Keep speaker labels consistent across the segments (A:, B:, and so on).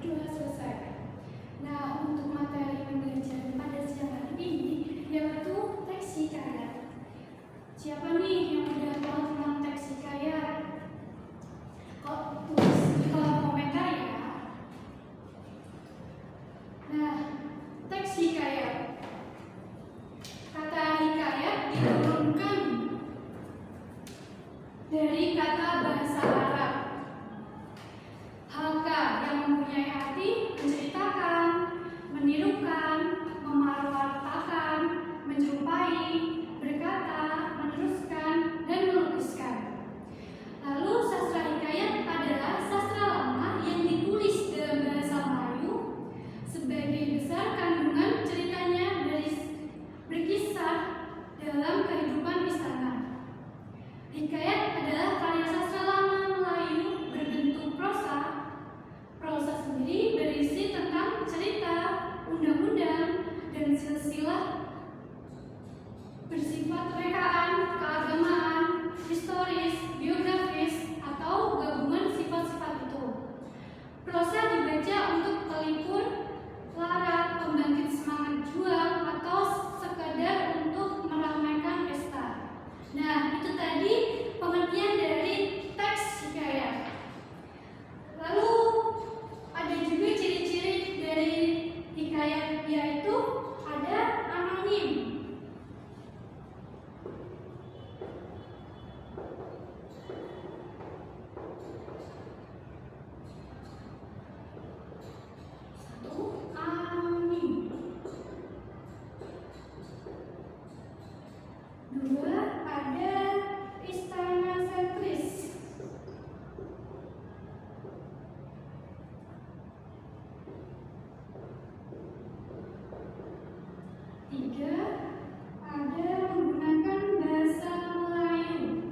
A: telah selesai. Nah, untuk materi pembelajaran pada siang hari ini yaitu teks hikayat. Siapa nih yang udah tahu tentang teks hikayat? Kok tulis di kolom komentar ya. Nah, teks hikayat. Kata hikayat diturunkan dari kata bahasa Arab haka yang mempunyai arti menceritakan, menirukan, memarwartakan, menjumpai, berkata, meneruskan, dan melukiskan. Lalu sastra hikayat adalah sastra lama yang ditulis dalam bahasa Melayu. Sebagian besar kandungan ceritanya berkisah dalam kehidupan istana. Hikayat adalah karya sastra lama Melayu berbentuk prosa. Prosa sendiri berisi tentang cerita, undang-undang, dan silsilah bersifat rekaan, keagamaan, historis, biografis, atau gabungan sifat-sifat itu. Prosa dibaca untuk pelipur lara, pembangkit semangat juang, atau sekadar untuk meramaikan pesta. Nah, itu tadi pengertian dari teks hikayat. Lalu ada juga ciri-ciri dari hikayat, yaitu ada anonim. Satu, anonim. Dua, ada istana sentris. Tiga, ada menggunakan bahasa Melayu.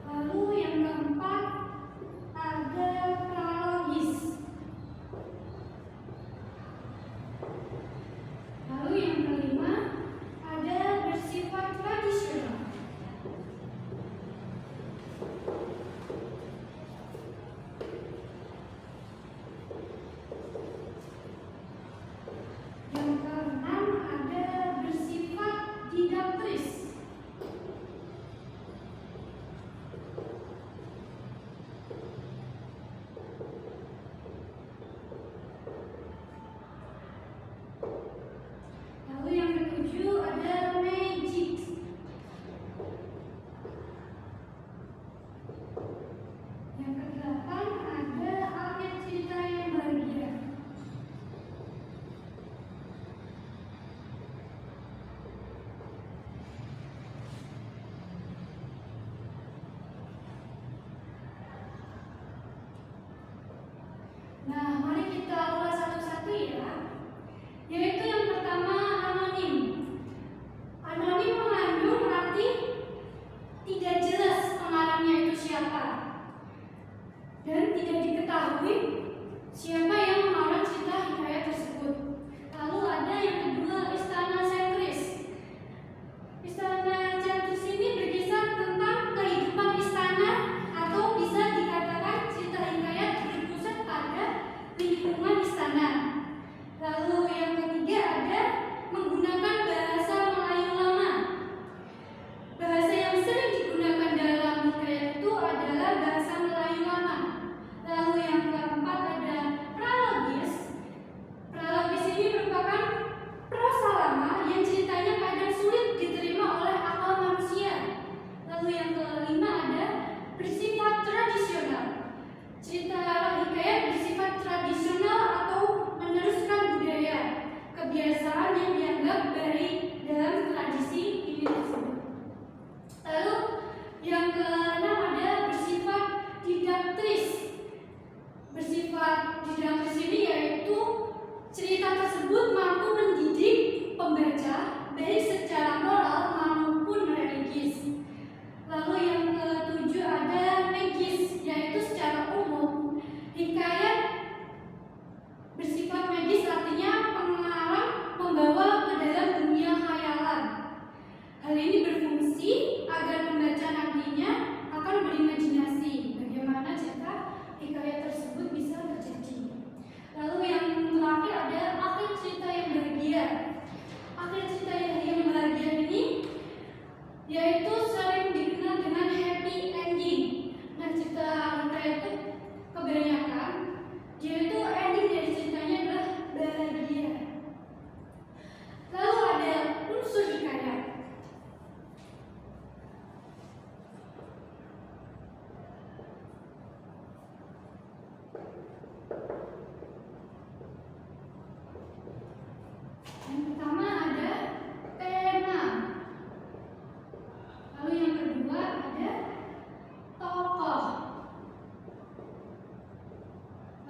A: Lalu yang keempat, ada prologis. Lalu yang kelima, ada bersifat tradisional. Yang keenam, ada bersifat didaktis. Lalu yang ketujuh, ada magic. Yang kedelapan, ada alur cerita yang bahagia. Nah, mari kita ulas satu-satu ya. Yaitu yang pertama, anonim. Anonim mengandung arti tidak jelas pengarangnya itu siapa, dan tidak diketahui siapa yang mengarang cerita hikayat tersebut. Lalu ada yang kedua, istana sentris. Istana sentris ini berkisah tentang kehidupan istana, atau bisa dikatakan cerita hikayat berpusat pada lingkungan istana. Lalu yang ketiga, ada menggunakan bahasa Melayu lama. Bahasa yang sering digunakan dalam hikayat itu adalah bahasa Melayu lama. Lalu yang keempat, ada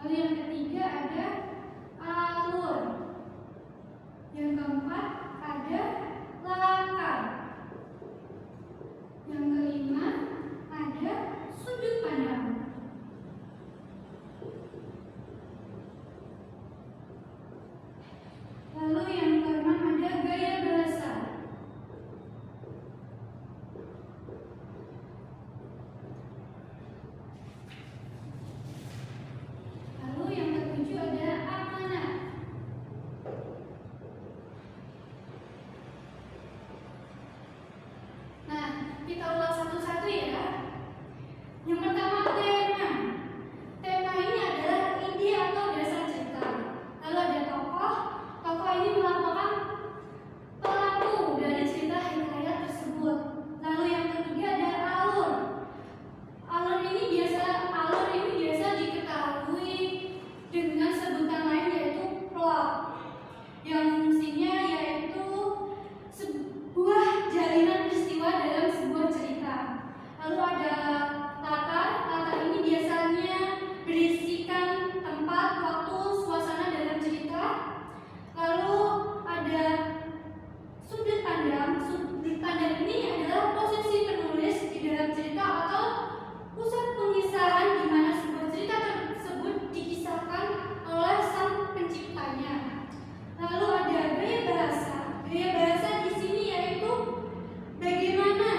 A: Lalu yang ketiga ada alur. Yang keempat ada latar. Yang kelima ada sudut pandang. Lalu yang keenam ada gaya bahasa. Lalu yang ketujuh ada amanat. Nah, kita ulang satu-satu ya. Yang pertama tema. Tema ini adalah ide atau dasar cerita. Lalu ada tokoh. Tokoh ini merupakan pelaku dari cerita hikayat tersebut. Lalu yang ketiga ada alur. Alur ini biasa diketahui dengan sebutan lain yaitu plot, yang fungsinya yaitu sebuah jalinan peristiwa dalam sebuah cerita. Lalu ada latar. Latar ini biasanya berisikan tempat, waktu, suasana dalam cerita. Lalu ada sudut pandang. Sudut pandang ini adalah posisi penulis di dalam cerita atau pusat pengisahan di mana sebuah cerita tersebut dikisahkan oleh sang penciptanya. Lalu ada gaya bahasa. Gaya bahasa di sini yaitu bagaimana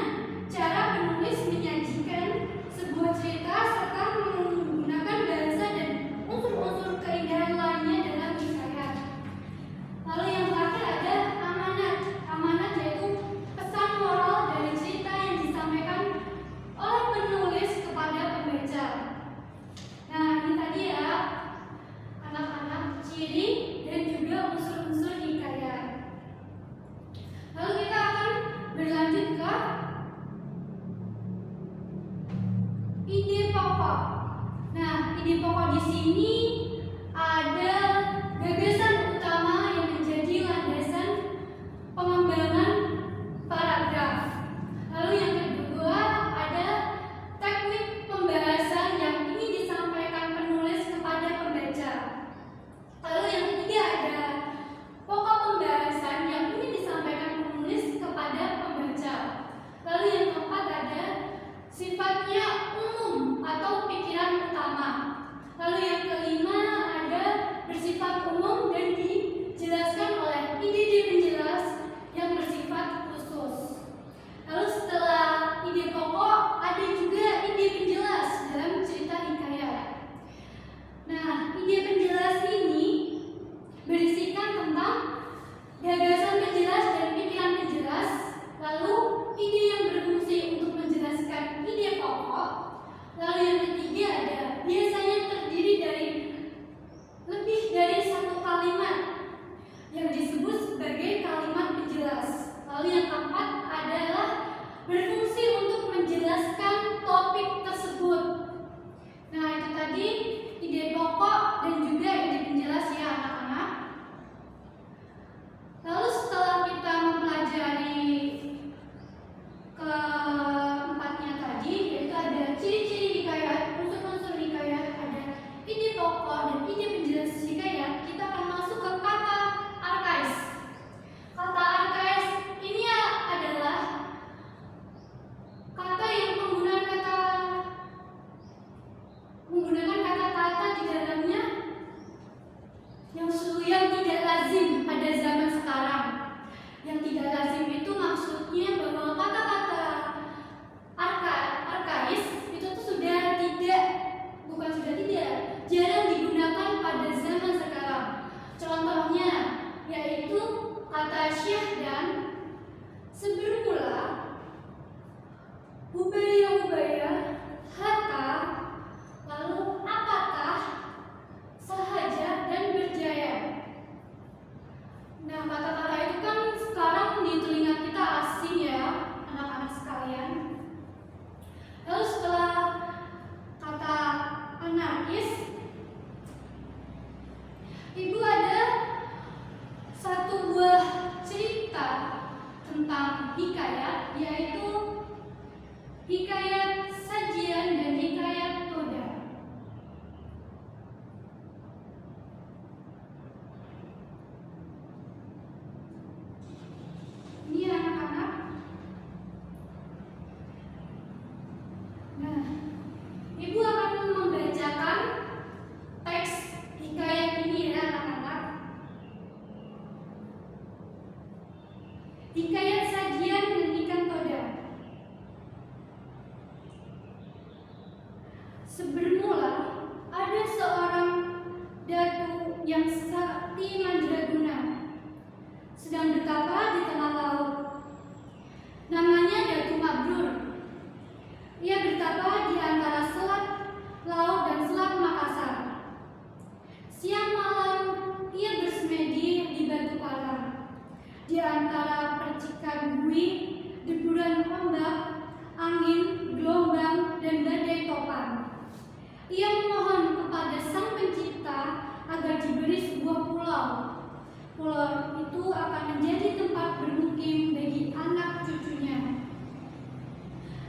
A: cara penulis menyajikan sebuah cerita serta menggunakan bahasa dan unsur-unsur keindahan lainnya dalam hikayat. Lalu yang terakhir ada amanat. Amanat yaitu pesan moral dari cerita yang disampaikan oleh penulis kepada pembaca. Nah, ini tadi ya anak-anak ciri dan juga unsur-unsur hikayat. Lalu kita akan berlanjut ke ide pokok. Nah, ide pokok di sini ada gagasan utama yang menjadi landasan pengembangan paragraf. Lalu yang kedua ada teknik pembahasan yang ingin disampaikan penulis kepada pembaca. Lalu yang ketiga ada pokok pembahasan yang ingin disampaikan penulis kepada pembaca. Lalu yang keempat ada sifatnya umum atau pikiran utama. Lalu yang kelima ada bersifat umum dan dijelaskan oleh ide-ide penjelas yang bersifat khusus. Lalu setelah ide pokok ada juga ide penjelas dalam cerita hikayat. Nah, ide penjelas ini berisikan tentang gagasan penjelas dan pikiran penjelas. Lalu ide yang berfungsi untuk menjelaskan ide pokok. Lalu yang ketiga ada biasanya terdiri dari lebih dari satu kalimat yang disebut sebagai kalimat penjelas. Lalu yang keempat adalah berfungsi untuk menjelaskan topik tersebut. Nah, itu tadi ide pokok dan juga ide penjelas ya anak-anak. Lalu setelah kita mempelajari keempatnya tadi, yaitu ada ciri-ciri hikayat, unsur-unsur hikayat, ada ide pokok dan ide penjelas hikayat, kita akan masuk ke kata arkais. Kata arkais ini adalah kata yang menggunakan kata-kata di dalamnya yang tidak lazim pada zaman sekarang. Yang tidak lazim itu maksudnya bahwa kata-kata arkais itu tuh jarang digunakan pada zaman sekarang. Contohnya yaitu kata syekh dan sebermula, hubaya, hatta, lalu apakah, sahaja, dan berjaya. Nah, kata-kata itu kan sekarang di telinga kita asing ya, anak-anak yang sakti mandraguna sedang bertapa di tengah laut. Namanya Datu Mabrur. Ia bertapa di antara Selat Laut dan Selat Makassar. Siang malam ia bersemedi di batu karang, di antara percikan buih, deburan ombak, angin, gelombang, dan badai topan. Ia memohon kepada Sang Pencipta agar diberi sebuah pulau. Pulau itu akan menjadi tempat bermukim bagi anak cucunya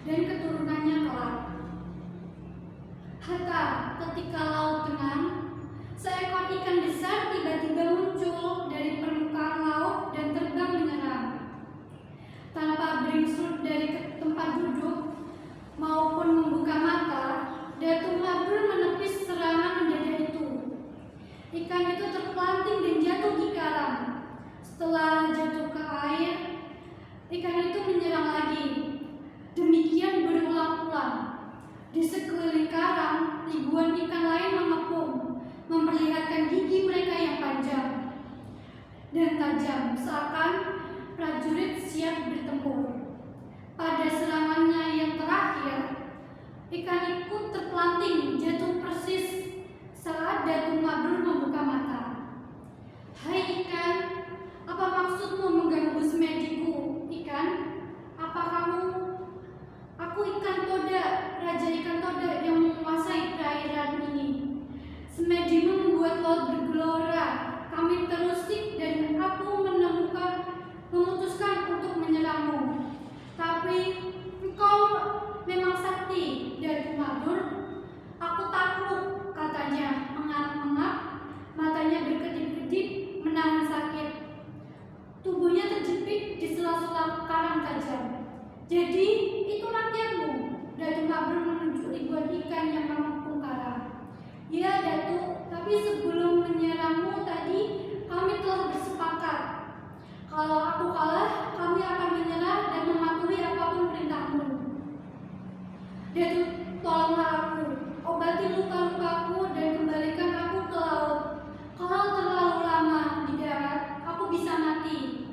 A: dan keturunannya kelak. Hatta ketika laut tenang, seekor ikan besar tiba-tiba muncul dari permukaan laut dan terbang menyeram. Tanpa beringsut dari tempat duduk maupun membuka mata, Datu Mabrur menepis serangan mendadak itu. Ikan itu terpelanting dan jatuh di karang. Setelah jatuh ke air, ikan itu menyerang lagi. Demikian berulang-ulang. Di sekeliling karang, ribuan ikan lain mengepung, memperlihatkan gigi mereka yang panjang dan tajam, seakan prajurit siap bertempur. Pada serangannya yang terakhir, ikan itu terpelanting jatuh persis saat Datu Mabrur membuka mata. "Hai ikan, apa maksudmu mengganggu semediku, ikan? Apa kamu? Aku ikan Toda, Raja Ikan Toda yang menguasai perairan ini. Semedimu membuat laut bergelora. Kami terusik dan aku memutuskan untuk menyerangmu. Tapi engkau memang sakti, Datu Mabrur. Aku takut," katanya, mengap-ngap, matanya berkedip-kedip menahan sakit. Tubuhnya terjepit di sela-sela karang tajam. "Jadi itu rakyatmu?" Datu Mabrur menunjuk ribuan ikan yang mengepung karang. "Ya Datu, tapi sebelum menyerangmu tadi kami telah bersepakat. Kalau aku kalah, kami akan menyerah dan mematuhi apapun perintahmu. Datu, tolonglah aku, obati luka-lukaku dan kembalikan aku ke laut. Kalau terlalu lama di darat, aku bisa mati.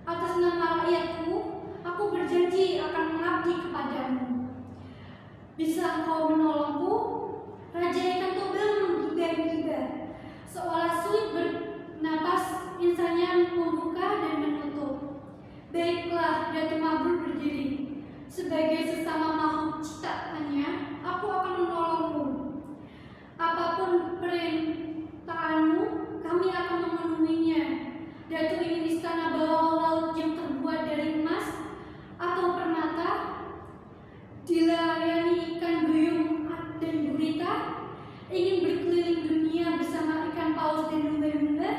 A: Atas nama rakyatku, aku berjanji akan mengabdi kepadamu. Bisa engkau menolongku?" Raja Ikan Toba menggibah-gibah, seolah sulit bernapas, insanya membuka dan menutup. "Baiklah," Datu Mabrur berdiri. "Sebagai sesama makhluk ciptaannya, aku akan menolongmu. Apapun perintahmu, kami akan memenuhinya. Datu ingin istana bawah laut yang terbuat dari emas atau permata, dilayani ikan duyung dan gurita, ingin berkeliling dunia bersama ikan paus dan lumba-lumba?"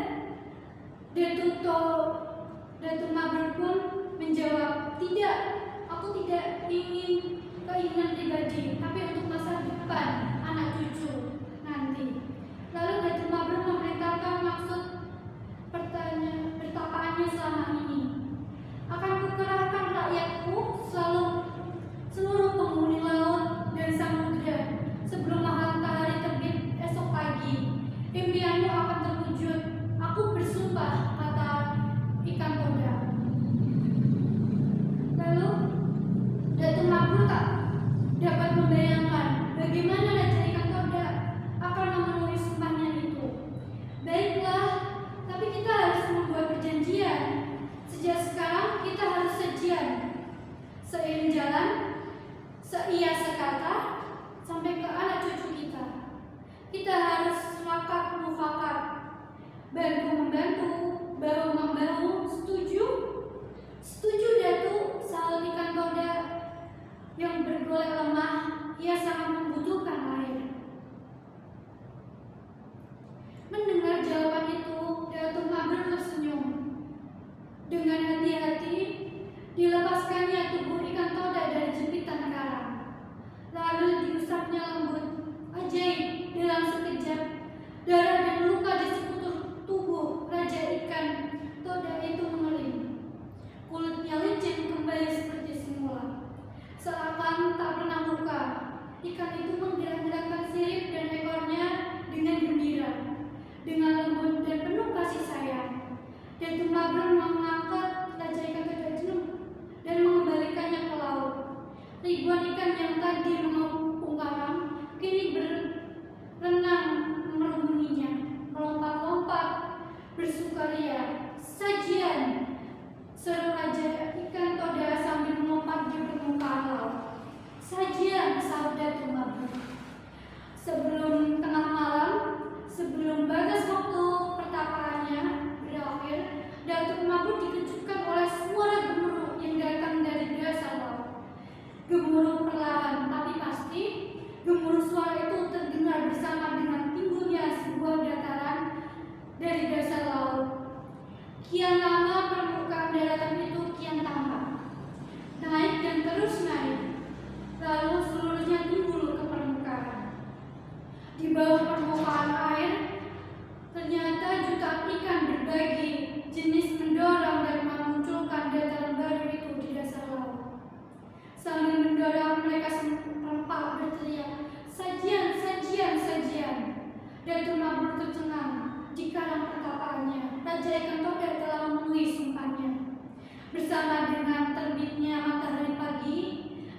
A: Datu Mabrur pun menjawab, "Tidak, aku tidak ingin keinginan pribadi, tapi untuk masa depan anak cucu nanti." Lalu Datu Mabrur memberitakan maksud pertapaannya selama ini. "Akan kukerahkan rakyatku, seluruh penghuni laut dan samudera sebelum matahari terbit esok pagi. Impianmu akan terwujud. Aku bersumpah," kata Ikan Toda. Lalu Datu Mabrur tak dapat membayangkan bagaimana Raja Ikan Toda akan memenuhi sumpahnya itu. "Baiklah, tapi kita harus membuat perjanjian. Sejak sekarang kita harus sejian. Seiring jalan, seia sekata, sampai ke anak cucu kita. Kita harus sepakat mufakat, bantu-membantu, bahu-membahu. Setuju?" "Setuju, Datu," sahut Ikan Toda yang bergolek lemah. Ia sangat membutuhkan air. Mendengar jawaban itu, Datu Mabrur tersenyum. Dengan hati-hati, dilepaskannya tubuh Ikan Toda dari jepitan karang. Lalu diusapnya lembut. Ajaib, dalam sekejap, darah dan luka di sekutur tubuh Raja Ikan Toda itu mengering. Kulitnya licin kembali seperti semula, seakan tak pernah luka. Ikan itu menggerak-gerakkan sirip dan ekornya dengan gembira. Dengan lembut Datuk Mabrur mengangkat raja ikan Toda dan mengembalikannya ke laut. Ribuan ikan yang tadi mengepung karang kini berenang merumuninya, melompat-lompat bersukaria. Sajian, seru raja ikan Toda sambil melompat di permukaan laut. Sajian, sahut Datuk Mabrur. Sebelum tengah malam, sebelum batas waktu pertapaannya berakhir, Datuk Mabrur dikejutkan oleh suara gemuruh yang datang dari dasar laut. Gemuruh perlahan tapi pasti, gemuruh suara itu terdengar bersama dengan timbulnya sebuah dataran dari dasar laut. Kian lama permukaan daratan itu kian tambah, naik dan terus naik, lalu seluruhnya timbul ke permukaan. Di bawah permukaan air, ternyata jutaan ikan berbagai jenis mendorong dan memunculkan dataran baru itu di dasar laut. Sambil mendorong, mereka serempak berteriak, "Sajian, sajian, sajian!" Datuk Mabrur tercengang. Di karang pertapaannya, Raja Ikan Toda telah memenuhi sumpahnya. Bersama dengan terbitnya matahari pagi,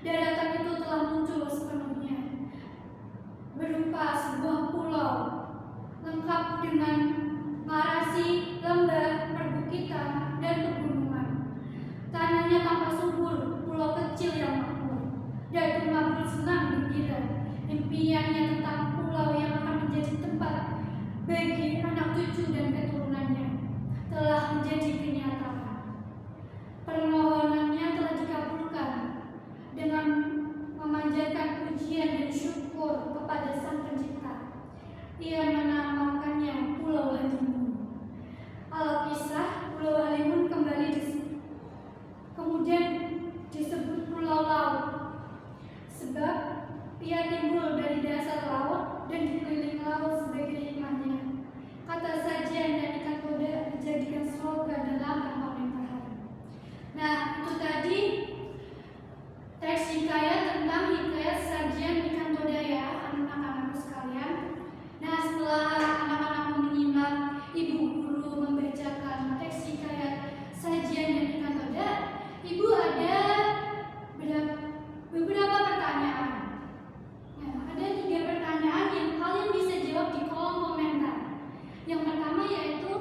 A: daratan itu telah muncul sepenuhnya, berupa sebuah pulau lengkap dengan marasi, lembah, perbukitan, dan pegunungan. Tanahnya tampak subur, pulau kecil yang makmur. Datuk Mabrur senang gembira. Impiannya tentang pulau yang akan menjadi tempat bagi anak cucu dan keturunannya telah menjadi kenyataan. Permohonannya telah dikabulkan dengan memanjatkan pujian dan syukur kepada Sang Pencipta. Ia menamakannya Pulau Halimun. Alkisah, Pulau Halimun kemudian disebut Pulau Laut sebab ia timbul dari dasar laut dan dikelilingi laut sebagai hikmahnya. Kata sajian dan ikan Toda dijadikan slogan dalam pemerintahan. Nah, itu tadi teks hikayat tentang hikayat sajian ikan Toda ya, anak-anakku sekalian. Nah, setelah anak-anakku menyimak ibu guru membacakan teks hikayat sajian dan ikan Toda, ibu ada beberapa pertanyaan. Nah, ada 3 pertanyaan yang kalian bisa jawab di kolom komentar. Yang pertama yaitu,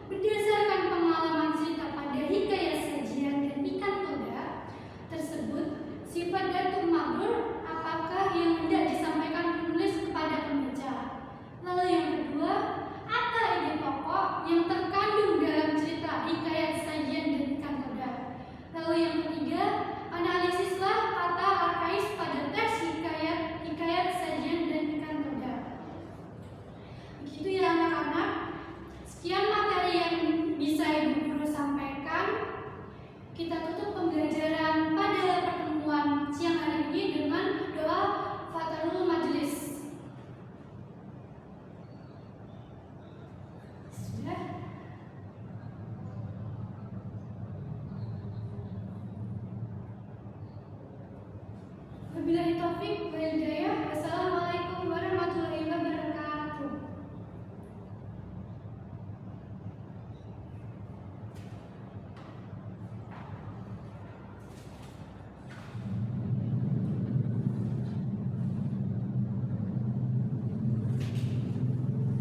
A: berdasarkan pengalaman cerita pada hikayat sajian dan ikan Toda tersebut, sifat Datuk Mabrur apakah yang hendak disampaikan penulis kepada pembaca? Lalu yang kedua, apa ide pokok yang terkandung dalam cerita hikayat sajian dan ikan Toda? Lalu yang ketiga, analisislah kata arkais pada teks hikayat sajian dan ikan Toda. Begitu ya anak-anak. Sekian materi yang bisa ibu guru sampaikan. Kita tutup pembelajaran pada pertemuan siang hari ini dengan doa Fathul Majelis. Sudah. Wabillahi taufik wal hidayah.